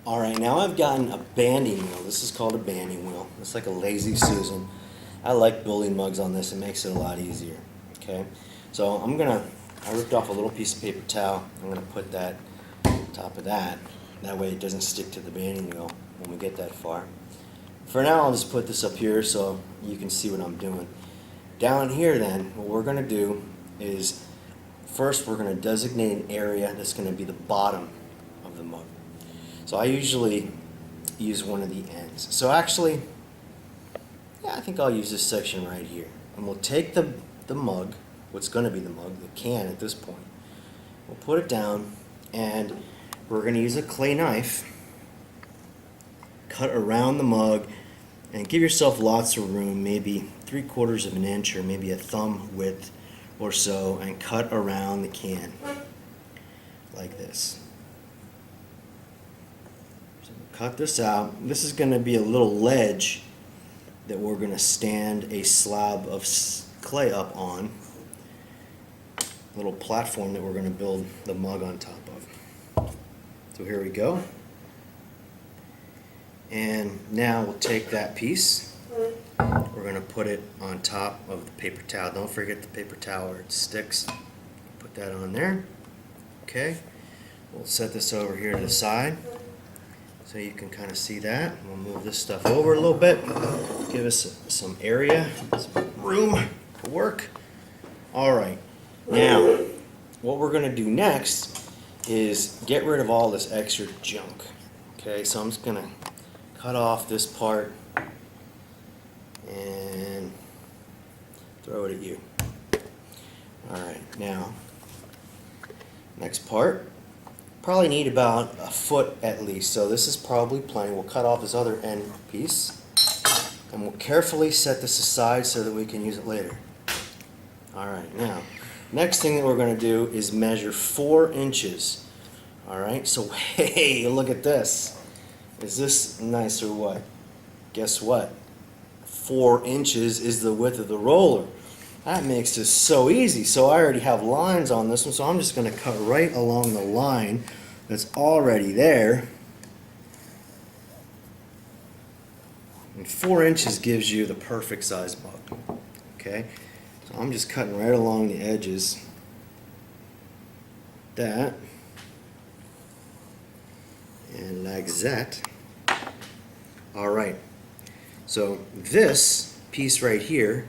Alright, now I've gotten a banding wheel. This is called a banding wheel. It's like a lazy Susan. I like building mugs on this. It makes it a lot easier. Okay, so I ripped off a little piece of paper towel. I'm gonna put that on top of that. That way it doesn't stick to the banding wheel when we get that far. For now, I'll just put this up here so you can see what I'm doing. Down here then, what we're gonna do is first we're gonna designate an area that's gonna be the bottom of the mug. So I usually use one of the ends. So actually, yeah, I think I'll use this section right here. And we'll take the mug, what's going to be the mug, the can at this point. We'll put it down, and we're going to use a clay knife, cut around the mug, and give yourself lots of room, maybe 3/4 of an inch or maybe a thumb width or so, and cut around the can like this. Cut this out. This is going to be a little ledge that we're going to stand a slab of clay up on. A little platform that we're going to build the mug on top of. So here we go. And now we'll take that piece. We're going to put it on top of the paper towel. Don't forget the paper towel or it sticks. Put that on there. Okay. We'll set this over here to the side, so you can kind of see that. We'll move this stuff over a little bit, give us some area, some room to work. All right, now what we're gonna do next is get rid of all this extra junk. Okay, so I'm just gonna cut off this part and throw it at you. All right, now, next part. Probably need about a foot at least, so this is probably plenty. We'll cut off this other end piece and we'll carefully set this aside so that we can use it later. Alright, now next thing that we're going to do is measure 4 inches. Alright, so hey, look at this. Is this nice or what? Guess what? 4 inches is the width of the roller. That makes this so easy. So I already have lines on this one, so I'm just going to cut right along the line that's already there. And 4 inches gives you the perfect size mug. Okay? So I'm just cutting right along the edges. That. And like that. Alright. So this piece right here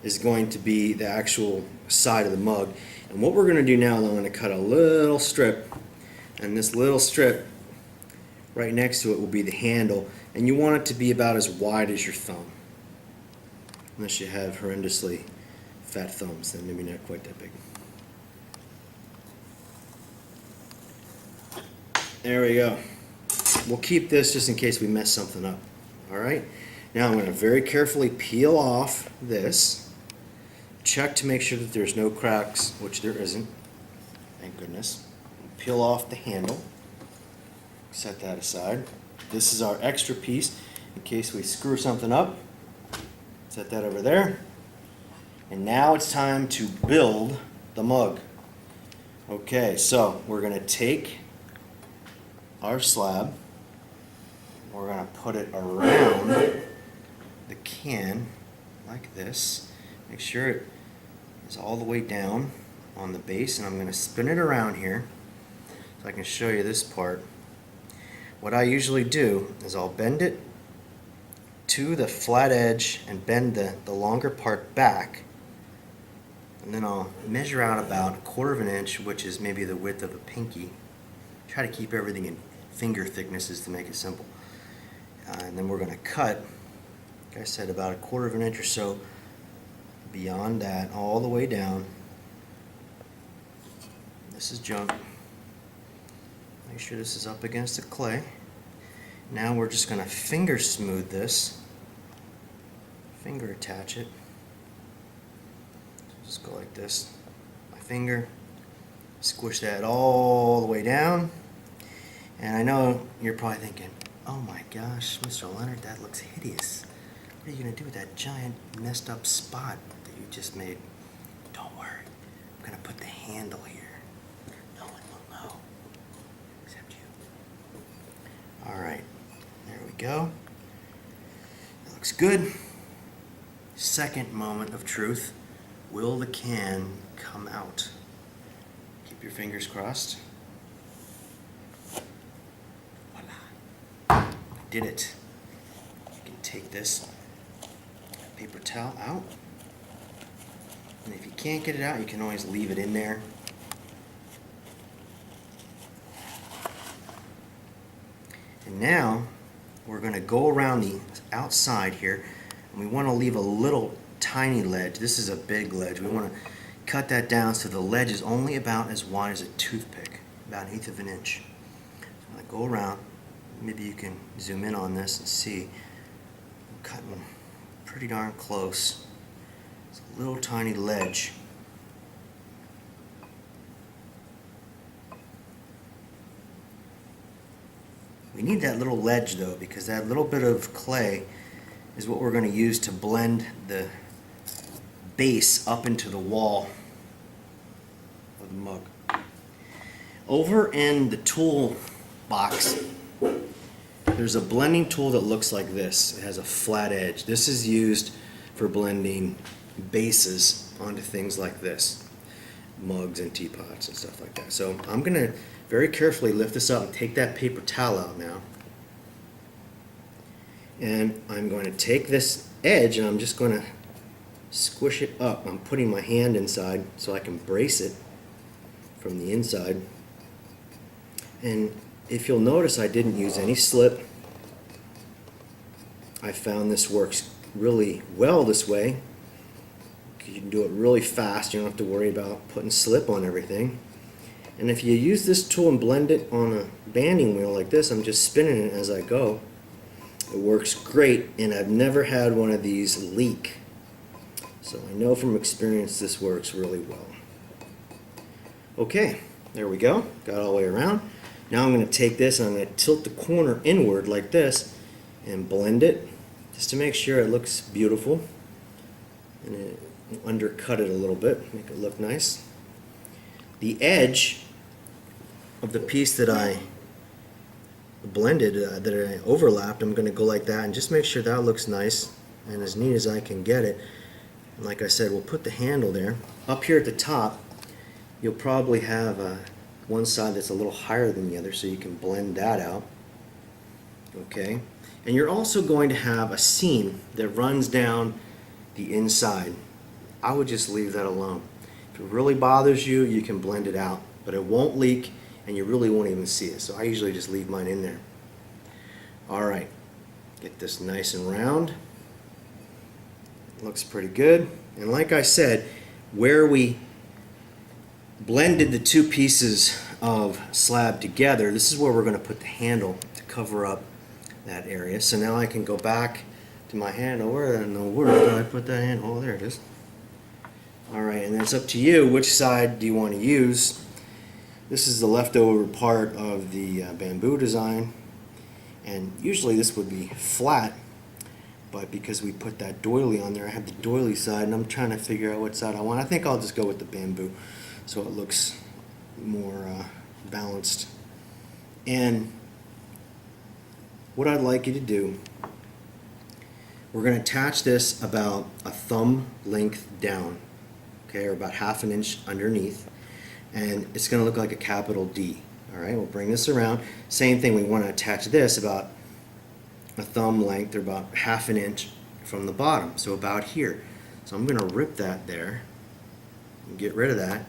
is going to be the actual side of the mug. And what we're going to do now is I'm going to cut a little strip, and this little strip right next to it will be the handle, and you want it to be about as wide as your thumb, unless you have horrendously fat thumbs, then maybe not quite that big. There we go. We'll keep this just in case we mess something up. Alright, now I'm going to very carefully peel off this. Check to make sure that there's no cracks, which there isn't, thank goodness. Peel off the handle, set that aside. This is our extra piece in case we screw something up. Set that over there. And now it's time to build the mug. Okay, so we're going to take our slab, we're going to put it around the can like this. Make sure it is all the way down on the base, and I'm going to spin it around here so I can show you this part. What I usually do is I'll bend it to the flat edge and bend the longer part back, and then I'll measure out about 1/4 of an inch, which is maybe the width of a pinky. Try to keep everything in finger thicknesses to make it simple. And then we're going to cut, like I said, about 1/4 of an inch or so beyond that, all the way down. This is junk. Make sure this is up against the clay. Now we're just going to finger smooth this. Finger attach it. Just go like this. My finger. Squish that all the way down. And I know you're probably thinking, oh my gosh, Mr. Leonard, that looks hideous. What are you going to do with that giant messed up spot that you just made? Don't worry. I'm going to put the handle here. No one will know except you. Alright. go. That looks good. Second moment of truth. Will the can come out? Keep your fingers crossed. Voila. I did it. You can take this paper towel out. And if you can't get it out, you can always leave it in there. And now we're going to go around the outside here, and we want to leave a little tiny ledge. This is a big ledge. We want to cut that down so the ledge is only about as wide as a toothpick, about 1/8 of an inch. So I'm going to go around. Maybe you can zoom in on this and see. I'm cutting pretty darn close. It's a little tiny ledge. We need that little ledge though, because that little bit of clay is what we're going to use to blend the base up into the wall of the mug. Over in the tool box, there's a blending tool that looks like this. It has a flat edge. This is used for blending bases onto things like this, mugs and teapots and stuff like that. So I'm going to very carefully lift this up and take that paper towel out now. And I'm going to take this edge and I'm just going to squish it up. I'm putting my hand inside so I can brace it from the inside. And if you'll notice, I didn't use any slip. I found this works really well this way. You can do it really fast. You don't have to worry about putting slip on everything. And if you use this tool and blend it on a banding wheel like this, I'm just spinning it as I go. It works great, and I've never had one of these leak. So I know from experience this works really well. Okay, there we go. Got all the way around. Now I'm going to take this and I'm going to tilt the corner inward like this and blend it just to make sure it looks beautiful. And it undercut it a little bit, make it look nice. The edge of the piece that I blended, that I overlapped, I'm going to go like that and just make sure that looks nice and as neat as I can get it. And like I said, we'll put the handle there. Up here at the top, you'll probably have one side that's a little higher than the other, so you can blend that out. Okay, and you're also going to have a seam that runs down the inside. I would just leave that alone. If it really bothers you, you can blend it out, but it won't leak and you really won't even see it. So I usually just leave mine in there. All right, get this nice and round. Looks pretty good. And like I said, where we blended the two pieces of slab together, this is where we're going to put the handle to cover up that area. So now I can go back to my handle. Where in the world did I put that handle? Oh, there it is. All right, and it's up to you. Which side do you want to use? This is the leftover part of the bamboo design, and usually this would be flat, but because we put that doily on there, I have the doily side, and I'm trying to figure out what side I want. I think I'll just go with the bamboo so it looks more balanced. And what I'd like you to do, we're going to attach this about a thumb length down, okay, or about 1/2 inch underneath, and it's going to look like a capital D. All right, we'll bring this around. Same thing, we want to attach this about a thumb length, or about 1/2 inch from the bottom, so about here. So I'm going to rip that there and get rid of that.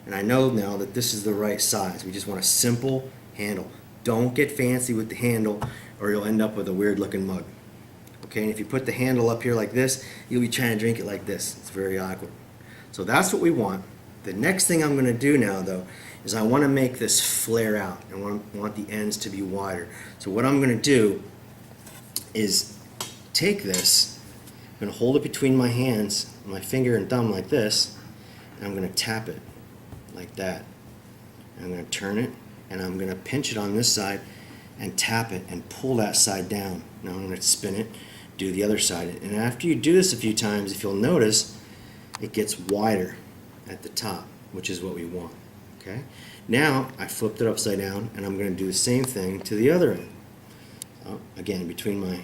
And I know now that this is the right size. We just want a simple handle. Don't get fancy with the handle or you'll end up with a weird looking mug. Okay, and if you put the handle up here like this, you'll be trying to drink it like this. It's very awkward. So that's what we want. The next thing I'm going to do now though is I want to make this flare out. I want the ends to be wider. So what I'm going to do is take this, I'm going to hold it between my hands, my finger and thumb like this, and I'm going to tap it like that. And I'm going to turn it, and I'm going to pinch it on this side and tap it and pull that side down. Now I'm going to spin it, do the other side. And after you do this a few times, if you'll notice, it gets wider at the top, which is what we want. Okay. Now I flipped it upside down, and I'm going to do the same thing to the other end. again, between my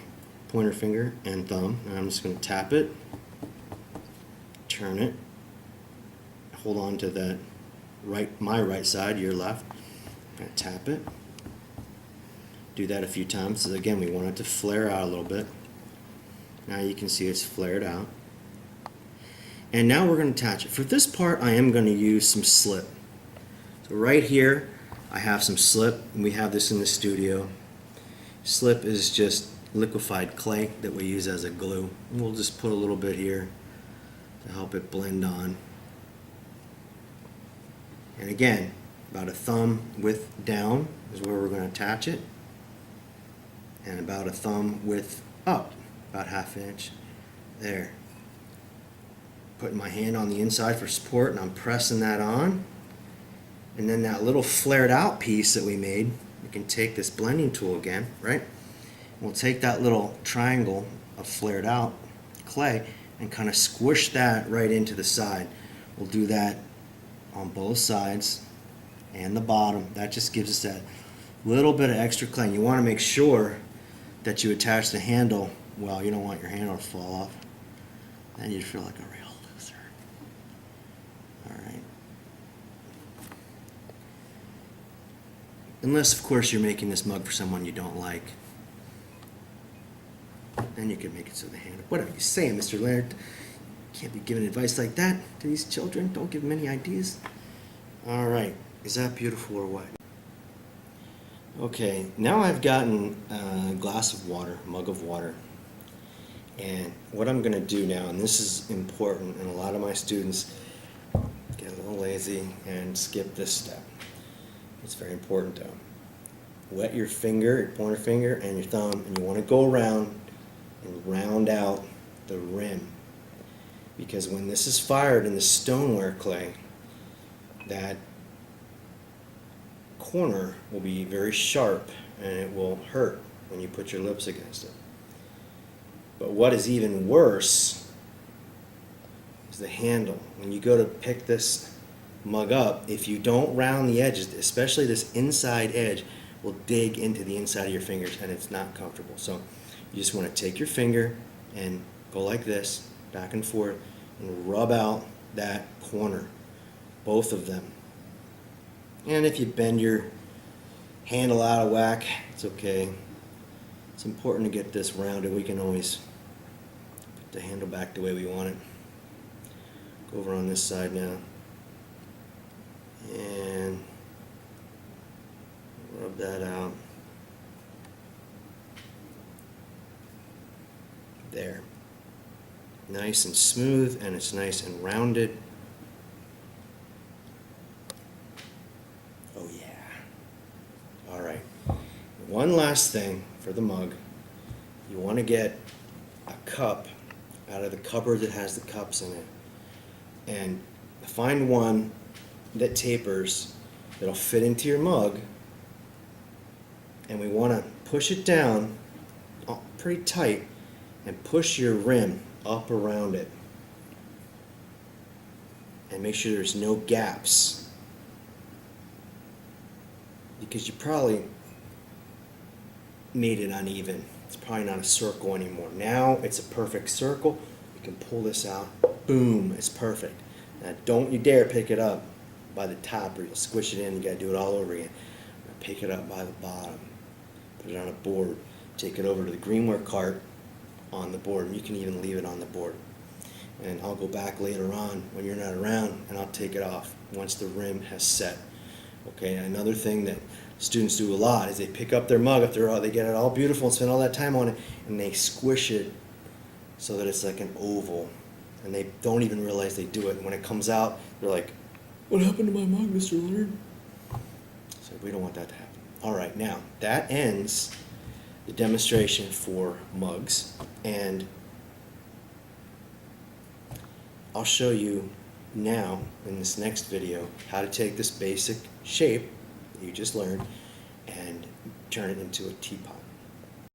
pointer finger and thumb, and I'm just going to tap it, turn it, hold on to that my right side, your left, and tap it. Do that a few times. So again, we want it to flare out a little bit. Now you can see it's flared out. And now we're going to attach it. For this part, I am going to use some slip. So right here, I have some slip, and we have this in the studio. Slip is just liquefied clay that we use as a glue. And we'll just put a little bit here to help it blend on. And again, about a thumb width down is where we're going to attach it. And about a thumb width up, about ½ inch there. Putting my hand on the inside for support, and I'm pressing that on. And then that little flared out piece that we made, we can take this blending tool again, right? We'll take that little triangle of flared out clay and kind of squish that right into the side. We'll do that on both sides and the bottom. That just gives us that little bit of extra clay. And you want to make sure that you attach the handle well. You don't want your handle to fall off. Then you'd feel like a real loser. All right. Unless, of course, you're making this mug for someone you don't like. Then you can make it so the handle. What are you saying, Mr. Leonard? Can't be giving advice like that to these children. Don't give them any ideas. All right. Is that beautiful or what? Okay, now I've gotten a glass of water, a mug of water. And what I'm going to do now, and this is important, and a lot of my students get a little lazy and skip this step. It's very important though. Wet your finger, your pointer finger, and your thumb, and you want to go around and round out the rim. Because when this is fired in the stoneware clay, that corner will be very sharp and it will hurt when you put your lips against it. But what is even worse is the handle. When you go to pick this mug up, if you don't round the edges, especially this inside edge, will dig into the inside of your fingers and it's not comfortable. So you just want to take your finger and go like this, back and forth, and rub out that corner, both of them. And if you bend your handle out of whack, it's okay. It's important to get this rounded. We can always put the handle back the way we want it. Go over on this side now. And rub that out. There. Nice and smooth, and it's nice and rounded. Oh yeah. All right. One last thing for the mug. You want to get a cup out of the cupboard that has the cups in it. And find one that tapers, that'll fit into your mug. And we want to push it down pretty tight and push your rim up around it. And make sure there's no gaps. Because you probably made it uneven. It's probably not a circle anymore. Now it's a perfect circle. You can pull this out. Boom, it's perfect. Now don't you dare pick it up by the top or you'll squish it in. You gotta do it all over again. Pick it up by the bottom. Put it on a board. Take it over to the greenware cart on the board. And you can even leave it on the board. And I'll go back later on when you're not around and I'll take it off once the rim has set. Okay, another thing that students do a lot is they pick up their mug after they get it all beautiful and spend all that time on it, and they squish it so that it's like an oval, and they don't even realize they do it. And when it comes out, they're like, "What happened to my mug, Mr. Leonard?" So we don't want that to happen. All right, now that ends the demonstration for mugs, and I'll show you now in this next video how to take this basic shape that you just learned and turn it into a teapot.